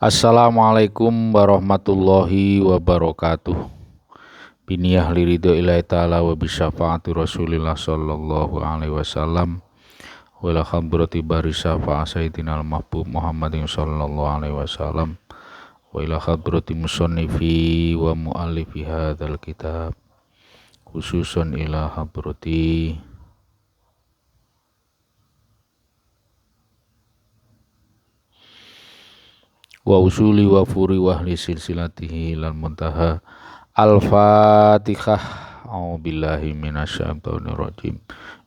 Assalamualaikum warahmatullahi wabarakatuh. Biniyah liridho ilahi ta'ala wa bisyafaati rasulillah sallallahu alaihi wasallam wa ila khabrati bari syafa'a sayyidina al-mahbub Muhammadin sallallahu alaihi wasallam wa ila khabrati musannifi wa muallifi hadzal kitab khususan ila khabrati wa usuli wa furi wa ahli silsilatihi ilal muntaha. Al-Fatihah. A'udzubillahi minasyaitonir rajim.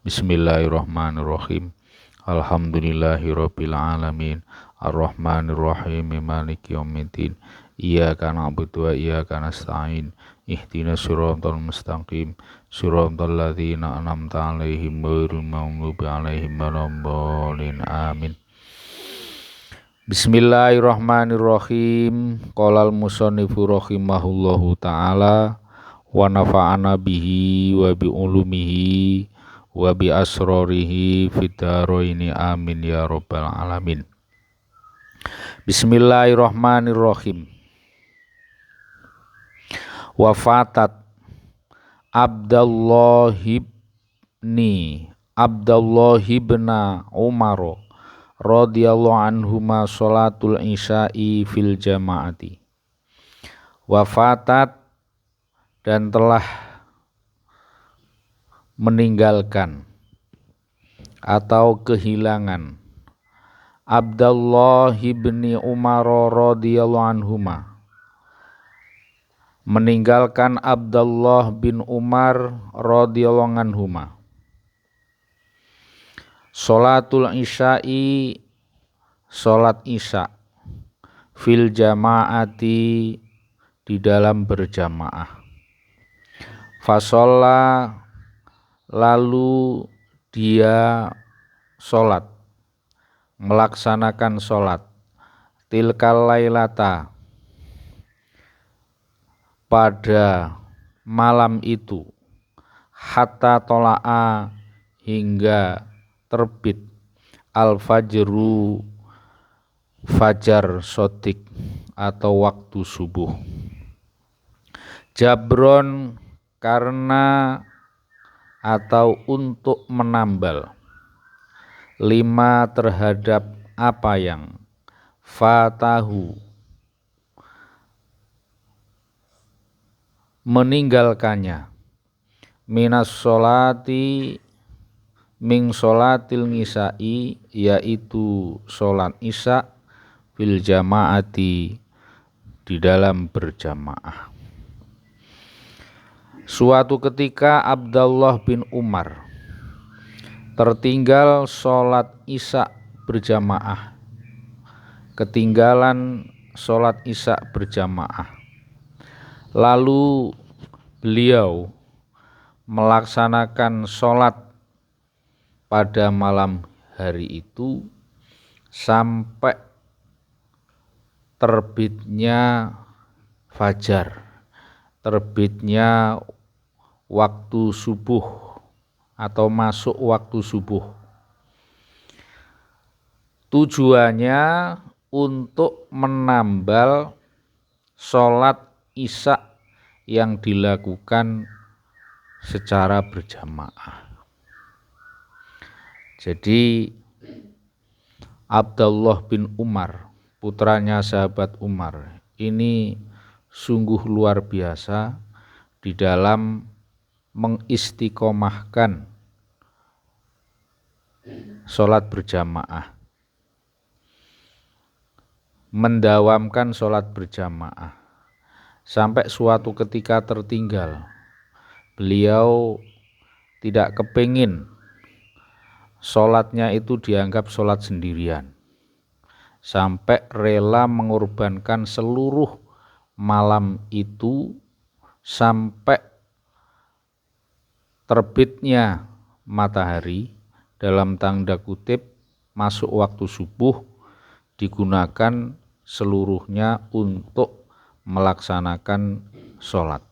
Bismillahirrahmanirrahim. Alhamdulillahirabbil alamin. Arrahmanir rahim. Maliki yaumiddin. Iyyaka na'budu wa iyyaka nasta'in. Ihdinas siratal mustaqim. Siratal ladzina an'amta 'alaihim ghairil maghdubi 'alaihim waladdallin. Amin. Bismillahirrahmanirrahim. Qolal musannifu rahimahullahu ta'ala wa nafa'ana bihi wa bi ulumihi wa bi asrarihi fid dharaini amin ya rabbal alamin. Bismillahirrahmanirrahim. Wafatat Abdullah ibn Umar radhiyallahu anhuma sholatul isya'i fil jamaati. Wafatat dan telah meninggalkan atau kehilangan Abdullah bin Umar radhiyallahu anhuma, meninggalkan Abdullah bin Umar radhiyallahu anhuma sholatul isya'i, sholat isya, fil jamaati, di dalam berjamaah. Fasolla, lalu dia sholat, melaksanakan sholat, tilkal lailata, pada malam itu, hatta tola'a, hingga terbit al-fajru, fajar sotik atau waktu subuh. Jabron, karena atau untuk menambal, lima, terhadap apa yang fatahu, meninggalkannya, minas sholati, min sholatil ngisa'i, yaitu sholat isya, fil jamaati, di dalam berjamaah. Suatu ketika Abdullah bin Umar tertinggal sholat isya berjamaah, ketinggalan sholat isya berjamaah. Lalu beliau melaksanakan sholat pada malam hari itu sampai terbitnya fajar, terbitnya waktu subuh atau masuk waktu subuh. Tujuannya untuk menambal sholat isya yang dilakukan secara berjamaah. Jadi Abdullah bin Umar, putranya sahabat Umar, ini sungguh luar biasa di dalam mengistiqomahkan sholat berjamaah, mendawamkan sholat berjamaah, sampai suatu ketika tertinggal. Beliau tidak kepingin sholatnya itu dianggap sholat sendirian, sampai rela mengorbankan seluruh malam itu sampai terbitnya matahari, dalam tanda kutip masuk waktu subuh, digunakan seluruhnya untuk melaksanakan sholat.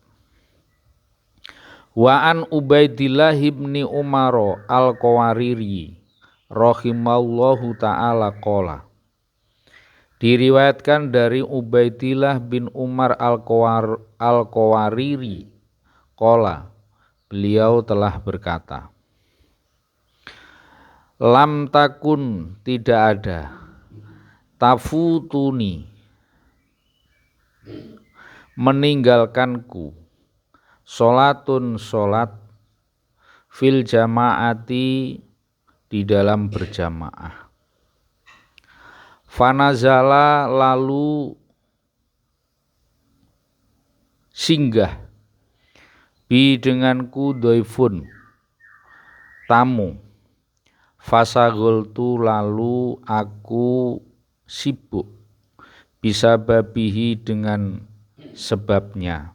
Wa an Ubaidillah ibni Umar al-Qawariri rahimallahu ta'ala qala, Diriwayatkan dari Ubaidillah bin Umar Al-Qawariri qala, beliau telah berkata, lam takun, tidak ada, tafutuni, meninggalkanku, sholatun sholat, fil jamaati, di dalam berjamaah. Fanazala, lalu singgah, bi denganku, doifun, tamu. Fasagoltu, lalu aku sibuk, bisa babihi, dengan sebabnya,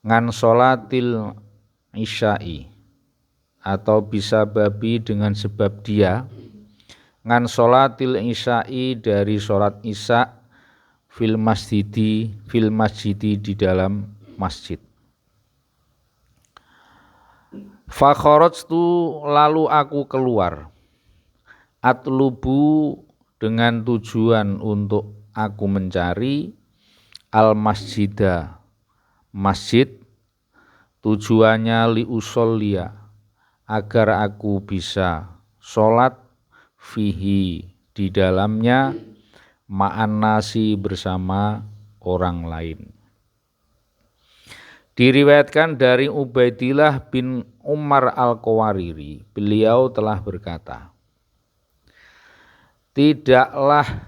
ngan sholatil isya'i, atau bisa babi dengan sebab dia, ngan sholatil isya'i, dari sholat isya, fil masjidi, di dalam masjid. Fakharajtu, lalu aku keluar, atlubu, dengan tujuan untuk aku mencari, al masjidah, masjid, tujuannya li usollia, agar aku bisa sholat, fihi, di dalamnya, ma'an nasi, bersama orang lain. Diriwayatkan dari Ubaidillah bin Umar Al-Qawariri, beliau telah berkata, tidaklah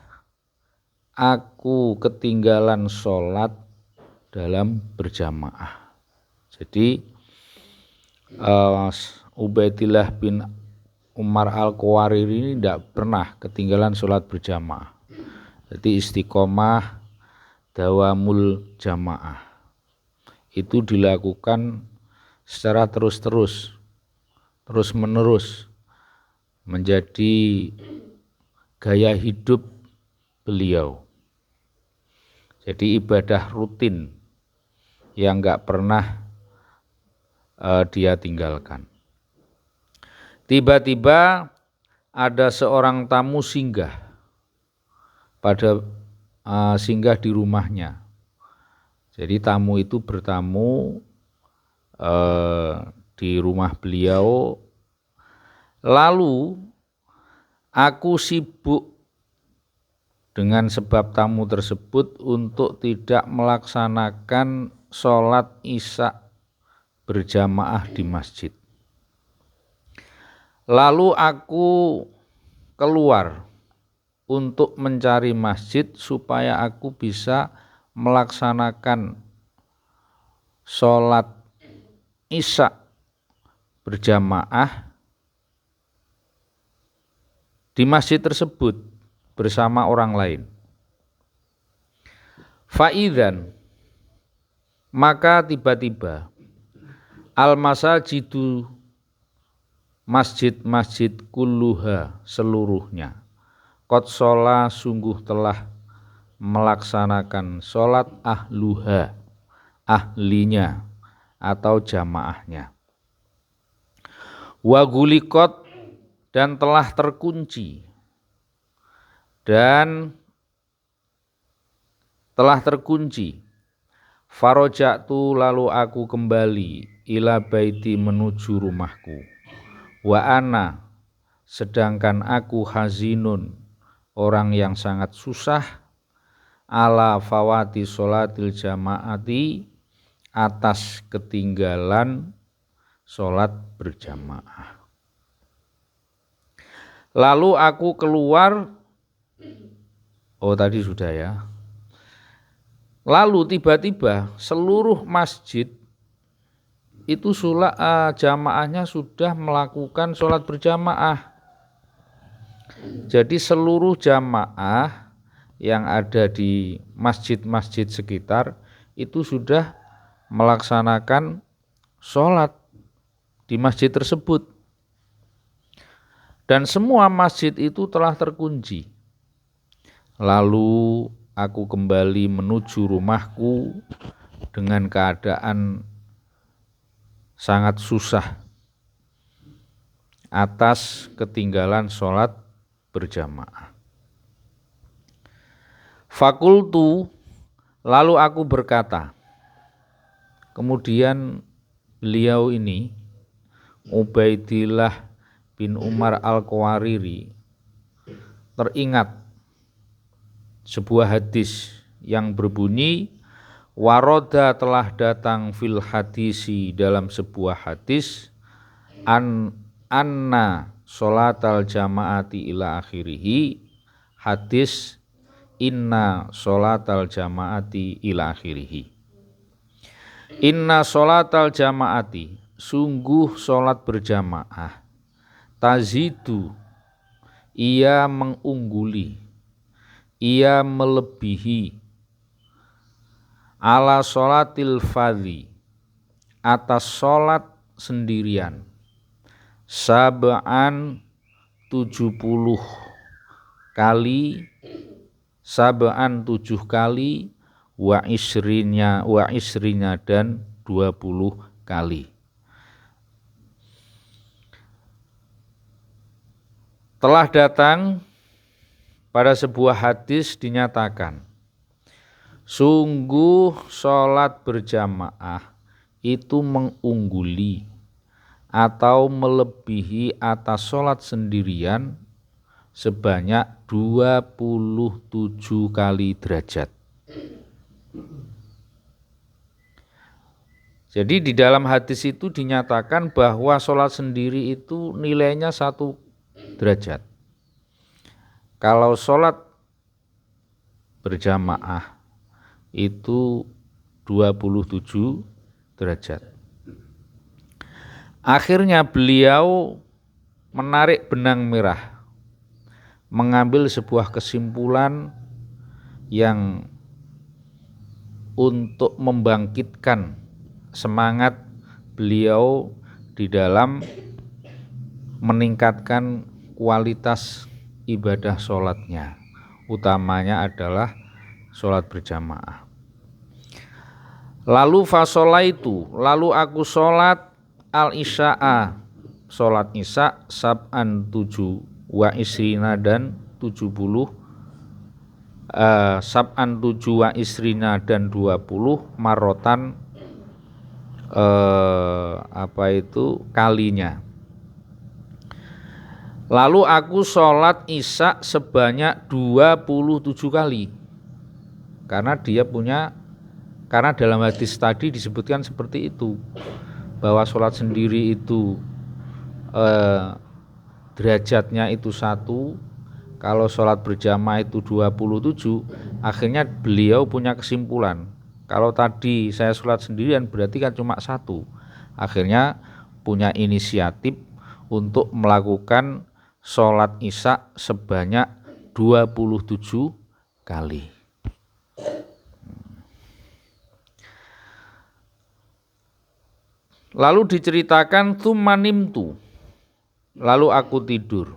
aku ketinggalan sholat dalam berjamaah. Jadi Ubaidillah bin Umar Al-Qawariri ini tidak pernah ketinggalan sholat berjamaah. Jadi istiqomah dawamul jamaah itu dilakukan secara terus-menerus, menjadi gaya hidup beliau. Jadi ibadah rutin yang enggak pernah dia tinggalkan. Tiba-tiba ada seorang tamu singgah di rumahnya. Jadi tamu itu bertamu di rumah beliau. Lalu aku sibuk dengan sebab tamu tersebut untuk tidak melaksanakan sholat isya berjamaah di masjid. Lalu aku keluar untuk mencari masjid supaya aku bisa melaksanakan sholat isya berjamaah di masjid tersebut bersama orang lain. Fa'idzan, maka tiba-tiba, al-masajidu, masjid-masjid, kulluha, seluruhnya, qad shola, sungguh telah melaksanakan sholat, ahluha, ahlinya atau jamaahnya, wa gulikot, dan telah terkunci, faroja'tu, lalu aku kembali, ila baiti, menuju rumahku, wa ana, sedangkan aku hazinun, orang yang sangat susah, ala fawati sholatil jamaati, atas ketinggalan sholat berjamaah. Lalu aku keluar, tadi sudah ya. Lalu tiba-tiba seluruh masjid itu jamaahnya sudah melakukan sholat berjamaah. Jadi seluruh jamaah yang ada di masjid-masjid sekitar itu sudah melaksanakan sholat di masjid tersebut. Dan semua masjid itu telah terkunci. Lalu aku kembali menuju rumahku dengan keadaan sangat susah atas ketinggalan sholat berjamaah. Fakultu, lalu aku berkata. Kemudian beliau ini Ubaidillah bin Umar Al-Qawariri teringat sebuah hadis yang berbunyi, waroda telah datang fil hadisi dalam sebuah hadis, anna sholatal jamaati ila akhirihi, hadis inna sholatal jamaati ila akhirihi. Inna sholatal jamaati, sungguh sholat berjamaah, tazidu, ia mengungguli, ia melebihi, ala sholatil fadhi, atas sholat sendirian, sab'an 70 kali, sab'an 7 kali, wa isrinya dan 20 kali. Telah datang pada sebuah hadis dinyatakan, sungguh sholat berjamaah itu mengungguli atau melebihi atas sholat sendirian sebanyak 27 kali derajat. Jadi di dalam hadis itu dinyatakan bahwa sholat sendiri itu nilainya 1 derajat. Kalau sholat berjamaah itu 27 derajat. Akhirnya beliau menarik benang merah, mengambil sebuah kesimpulan yang untuk membangkitkan semangat beliau di dalam meningkatkan kualitas ibadah sholatnya, utamanya adalah sholat berjamaah. Lalu fasolaitu, lalu aku sholat al-isya'a, sholat isya, sab'an 7 wa isrina dan 70, sab'an 7 wa isrina dan 20 marotan, kalinya. Lalu aku sholat isya sebanyak 27 kali. Karena dalam hadis tadi disebutkan seperti itu, bahwa sholat sendiri itu derajatnya itu 1, kalau sholat berjamaah itu 27. Akhirnya beliau punya kesimpulan, kalau tadi saya sholat sendirian berarti kan cuma 1. Akhirnya punya inisiatif untuk melakukan sholat isya sebanyak 27 kali. Lalu diceritakan tumanimtu, lalu aku tidur.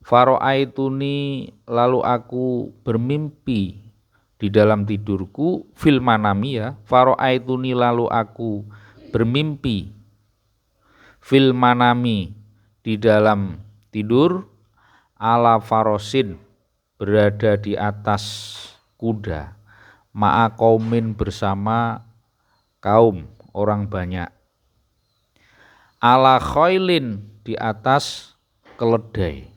Faro'aituni, lalu aku bermimpi di dalam tidurku, fil manami ya. Faro'aituni, lalu aku bermimpi fil manami, di dalam tidur, ala farosin, berada di atas kuda, ma'a qaumin, bersama kaum orang banyak, ala khailin, di atas keledai,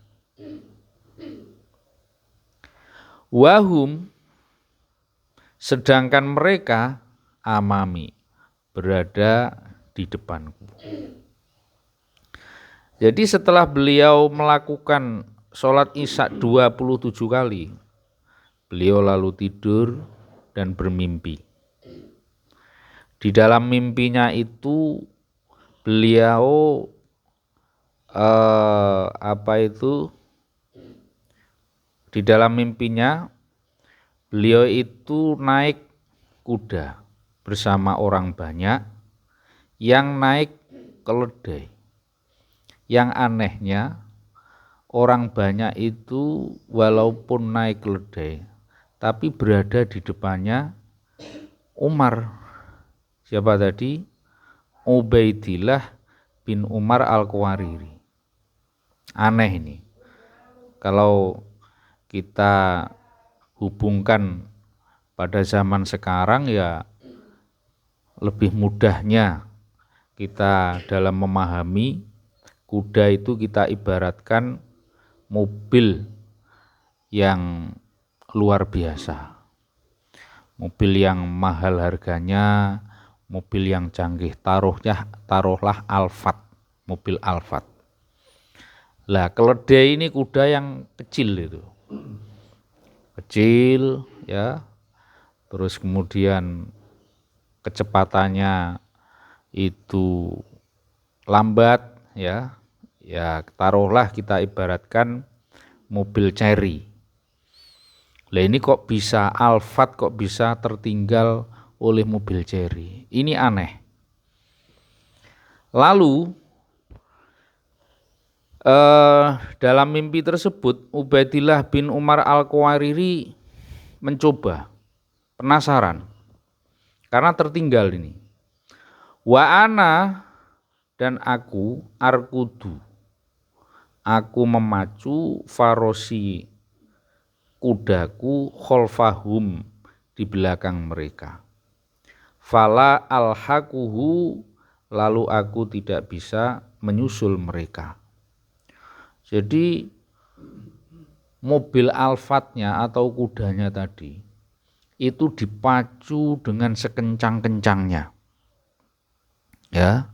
wahum, sedangkan mereka amami, berada di depanku. Jadi setelah beliau melakukan sholat isya 27 kali, beliau lalu tidur dan bermimpi. Di dalam mimpinya itu beliau di dalam mimpinya beliau itu naik kuda bersama orang banyak yang naik keledai. Yang anehnya, orang banyak itu walaupun naik keledai, tapi berada di depannya Umar. Siapa tadi? Ubaidillah bin Umar Al-Qawariri. Aneh ini. Kalau kita hubungkan pada zaman sekarang, ya lebih mudahnya kita dalam memahami kuda itu kita ibaratkan mobil yang luar biasa, mobil yang mahal harganya, mobil yang canggih, taruhlah Alphard, mobil Alphard. Lah keledai ini kuda yang kecil itu, kecil ya, terus kemudian kecepatannya itu lambat ya, taruhlah kita ibaratkan mobil Chery. Lah ini kok bisa Alphard kok bisa tertinggal oleh mobil Chery? Ini aneh. Lalu dalam mimpi tersebut Ubaidillah bin Umar Al-Qawariri mencoba, penasaran karena tertinggal ini. Wa ana, dan aku, arkudu, aku memacu, farosi, kudaku, kholfahum, di belakang mereka. Fala alhaquhu, lalu aku tidak bisa menyusul mereka. Jadi mobil Alphardnya atau kudanya tadi itu dipacu dengan sekencang-kencangnya. Ya,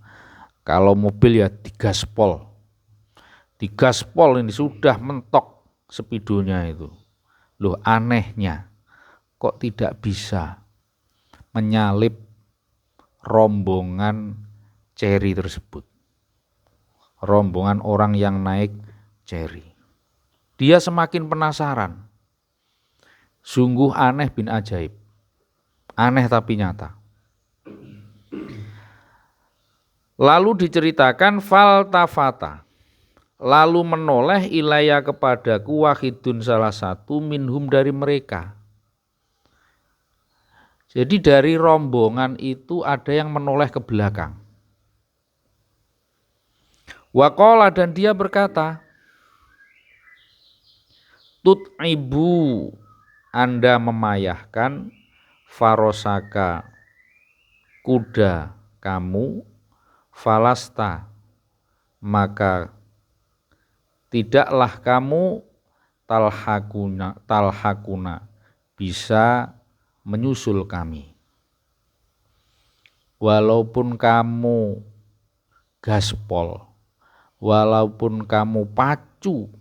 kalau mobil ya digaspol ini sudah mentok speedonya itu. Loh, anehnya kok tidak bisa menyalip rombongan Chery tersebut, rombongan orang yang naik Chery. Dia semakin penasaran. Sungguh aneh bin ajaib, aneh tapi nyata. Lalu diceritakan faltafata, lalu menoleh ilaya kepadaku wahidun, salah satu minhum dari mereka. Jadi dari rombongan itu ada yang menoleh ke belakang. Waqala, dan dia berkata, tut'ibu, Anda memayahkan, farosaka, kuda kamu, falasta, maka tidaklah kamu, talhakuna, bisa menyusul kami. Walaupun kamu gaspol, walaupun kamu pacu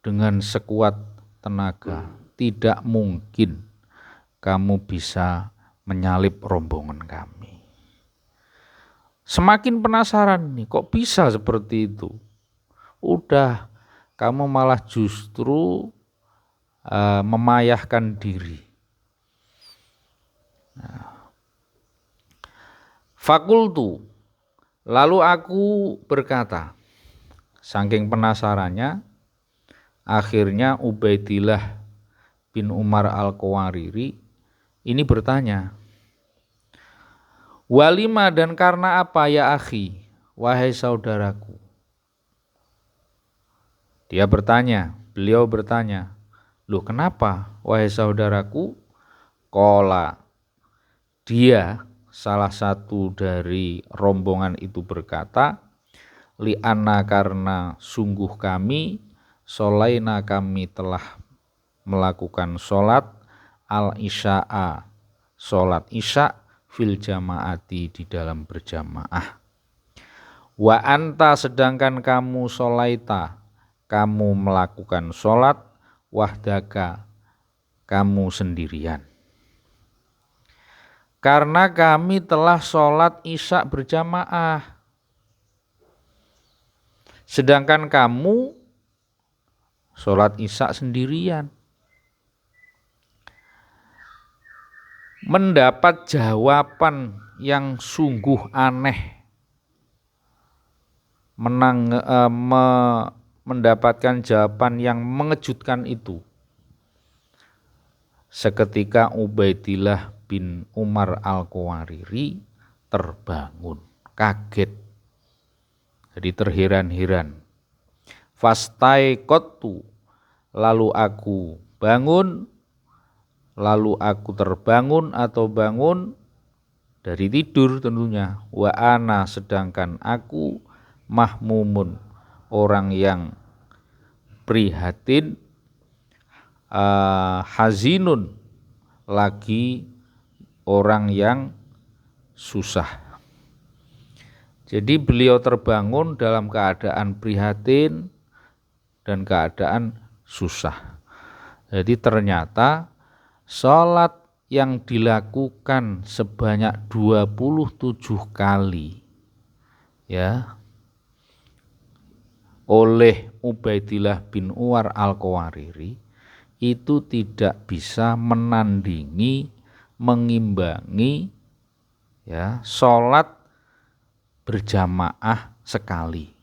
dengan sekuat tenaga, tidak mungkin kamu bisa menyalip rombongan kami. Semakin penasaran nih, kok bisa seperti itu? Udah, kamu malah justru memayahkan diri. Fakultu, lalu aku berkata, saking penasarannya, akhirnya Ubaidillah bin Umar Al-Qawariri ini bertanya, walima, dan karena apa ya akhi, wahai saudaraku? Beliau bertanya, loh kenapa wahai saudaraku? Qala, dia salah satu dari rombongan itu berkata, li'anna, karena sungguh kami, sholaina, kami telah melakukan sholat, al-isya'a, sholat isya, fil jamaati, di dalam berjamaah. Wa anta, sedangkan kamu, sholaita, kamu melakukan sholat, wahdaka, kamu sendirian. Karena kami telah sholat isya berjamaah, sedangkan kamu sholat isya sendirian. Mendapat jawaban yang sungguh aneh, mendapatkan jawaban yang mengejutkan itu. Seketika Ubaidillah bin Umar Al-Qawariri terbangun, kaget, jadi terheran-heran. Fastaiqottu, lalu aku bangun, lalu aku terbangun atau bangun dari tidur tentunya, wa ana sedangkan aku mahmumun orang yang prihatin, hazinun lagi orang yang susah. Jadi beliau terbangun dalam keadaan prihatin dan keadaan susah. Jadi ternyata sholat yang dilakukan sebanyak 27 kali ya oleh Ubaidillah bin Uwar Al-Qawariri itu tidak bisa menandingi, mengimbangi ya sholat berjamaah sekali.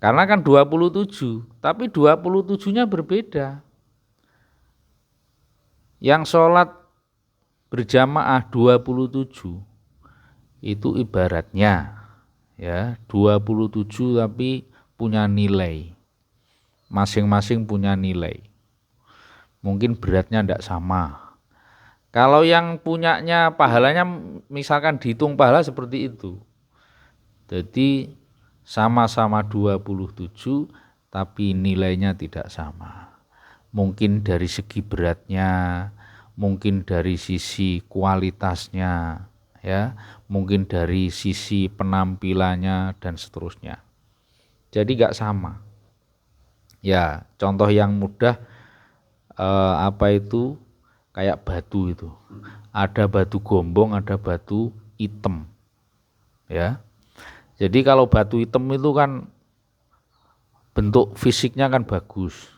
Karena kan 27, tapi 27-nya berbeda. Yang sholat berjamaah 27 itu ibaratnya ya 27 tapi punya nilai. Masing-masing punya nilai. Mungkin beratnya tidak sama. Kalau yang punyanya pahalanya misalkan dihitung pahala seperti itu. Jadi sama-sama 27 tapi nilainya tidak sama. Mungkin dari segi beratnya, mungkin dari sisi kualitasnya, ya, mungkin dari sisi penampilannya dan seterusnya. Jadi nggak sama. Ya, contoh yang mudah kayak batu itu. Ada batu gombong, ada batu hitam. Ya. Jadi kalau batu hitam itu kan bentuk fisiknya kan bagus.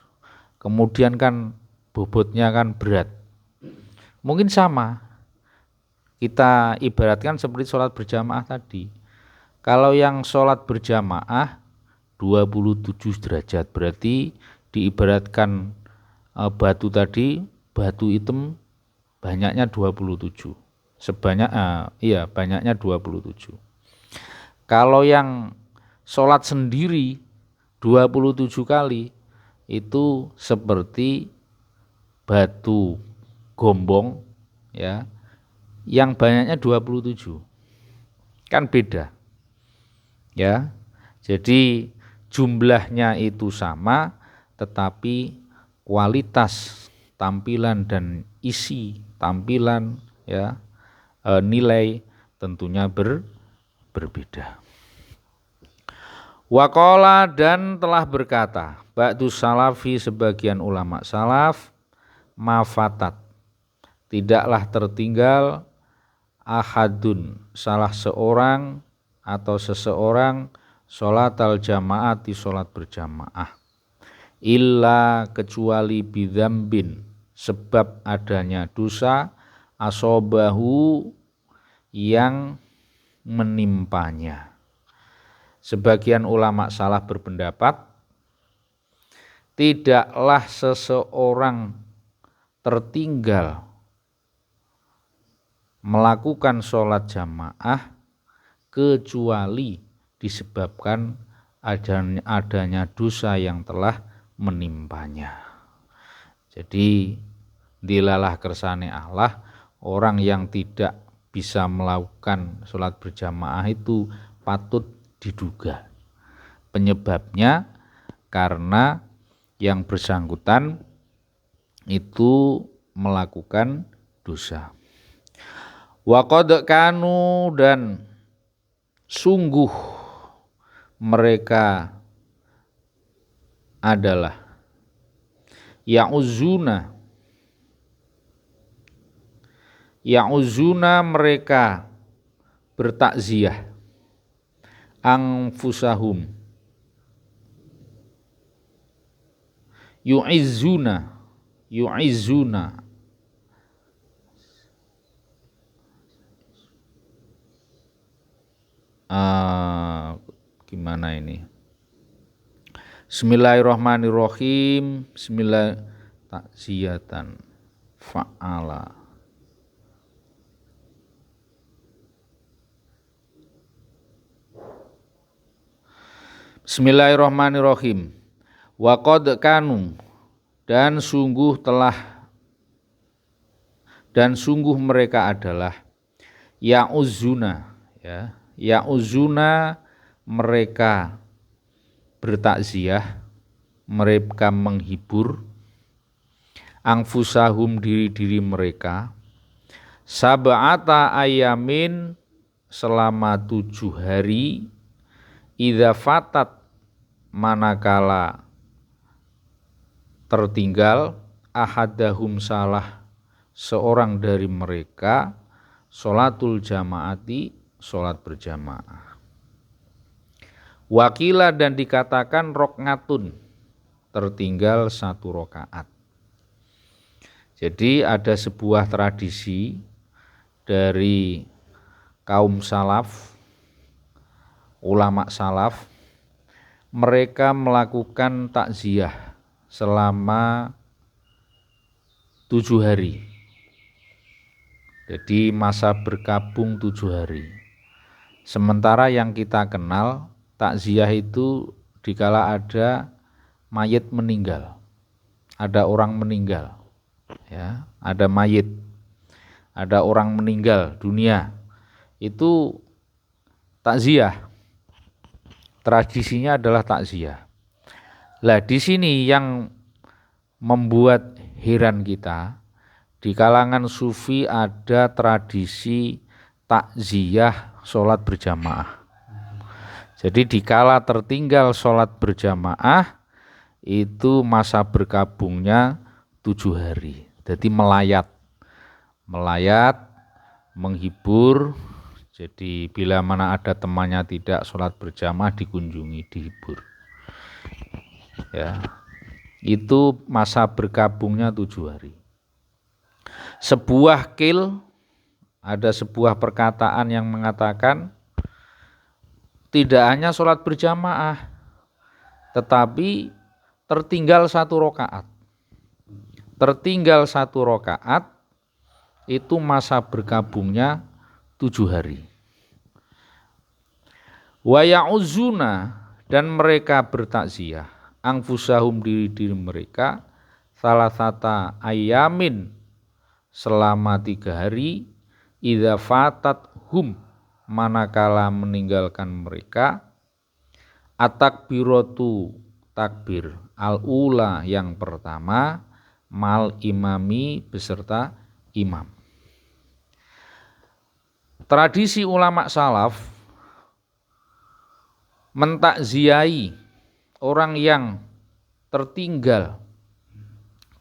Kemudian kan bobotnya kan berat. Mungkin sama. Kita ibaratkan seperti sholat berjamaah tadi. Kalau yang sholat berjamaah 27 derajat berarti diibaratkan batu tadi, batu hitam banyaknya 27. Banyaknya 27. Kalau yang sholat sendiri 27 kali itu seperti batu gombong ya yang banyaknya 27. Kan beda. Ya. Jadi jumlahnya itu sama tetapi kualitas tampilan dan isi tampilan ya nilai tentunya berbeda. Waqala dan telah berkata ba'du salafi sebagian ulama salaf mafatat tidaklah tertinggal ahadun salah seorang atau seseorang sholatal jamaati sholat berjamaah illa kecuali bidzambin sebab adanya dosa asobahu yang menimpanya. Sebagian ulama salaf berpendapat tidaklah seseorang tertinggal melakukan sholat jamaah kecuali disebabkan adanya dosa yang telah menimpanya. Jadi dilalah kersane Allah orang yang tidak bisa melakukan sholat berjamaah itu patut diduga penyebabnya karena yang bersangkutan itu melakukan dosa. Wa qad kanu dan sungguh mereka adalah ya'uzuna mereka bertakziah anfusahum yu'izzuna gimana ini Bismillahirrahmanirrahim takziyatan fa'ala Bismillahirrahmanirrahim. Wa qad kanu dan sungguh mereka adalah ya'uzuna, ya, ya'uzuna, mereka bertakziah, mereka menghibur, anfusahum, diri-diri mereka, sab'ata ayamin, selama 7 hari, idza fatat, manakala tertinggal, ahadahum, salah seorang dari mereka, sholatul jamaati, sholat berjamaah. Wakila, dan dikatakan roknatun, tertinggal 1 rakaat. Jadi ada sebuah tradisi dari kaum salaf, ulama salaf, mereka melakukan takziah selama 7 hari. Jadi masa berkabung 7 hari. Sementara yang kita kenal, takziah itu dikala ada mayit meninggal, ada orang meninggal, ya, ada mayit, ada orang meninggal dunia, itu takziah. Tradisinya adalah takziah. Lah di sini yang membuat heran kita, di kalangan sufi ada tradisi takziah sholat berjamaah. Jadi dikala tertinggal sholat berjamaah, itu masa berkabungnya 7 hari. Jadi melayat, menghibur. Jadi bila mana ada temannya tidak sholat berjamaah, dikunjungi, dihibur. Ya, itu masa berkabungnya 7 hari. Ada sebuah perkataan yang mengatakan tidak hanya sholat berjamaah, tetapi tertinggal 1 rakaat. Tertinggal 1 rakaat itu masa berkabungnya 7 hari. Wa ya'uzuna, dan mereka bertakziah, anfusahum, diri-diri mereka, salasata ayamin, selama 3 hari, idza fatat hum, manakala meninggalkan mereka, atakbiratu, takbir, al-ula, yang pertama, mal imami, beserta imam. Tradisi ulama salaf mentakziahi orang yang tertinggal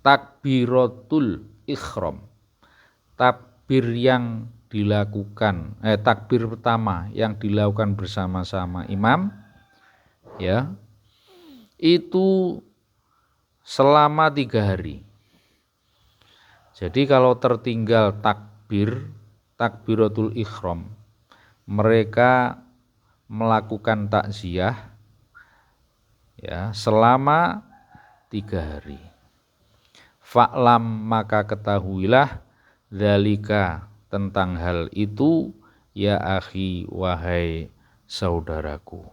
takbiratul ikhram, takbir yang dilakukan, takbir pertama yang dilakukan bersama-sama imam, ya, itu selama 3 hari. Jadi kalau tertinggal takbiratul ikhram, mereka melakukan takziah, ya, selama 3 hari. Fa'lam, maka ketahuilah, dzalika, tentang hal itu, ya akhi, wahai saudaraku.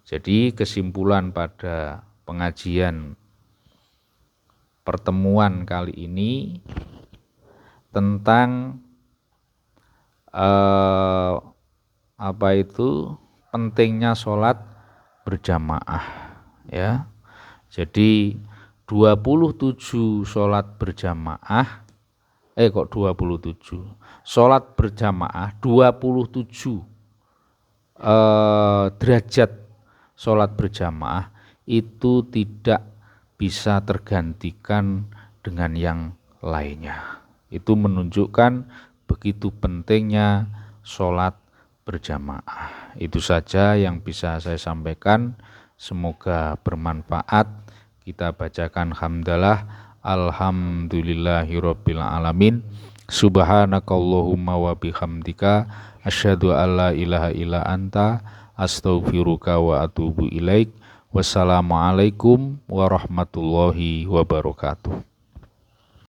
Jadi kesimpulan pada pengajian pertemuan kali ini tentang pentingnya sholat berjamaah, ya. Jadi 27 sholat berjamaah, kok 27? Sholat berjamaah 27 derajat sholat berjamaah itu tidak bisa tergantikan dengan yang lainnya. Itu menunjukkan begitu pentingnya sholat berjamaah. Itu saja yang bisa saya sampaikan. Semoga bermanfaat. Kita bacakan hamdalah. Alhamdulillahirabbil alamin. Subhanakallahumma wa bihamdika asyhadu alla ilaha illa anta astaghfiruka wa atubu ilaik. Wassalamualaikum warahmatullahi wabarakatuh.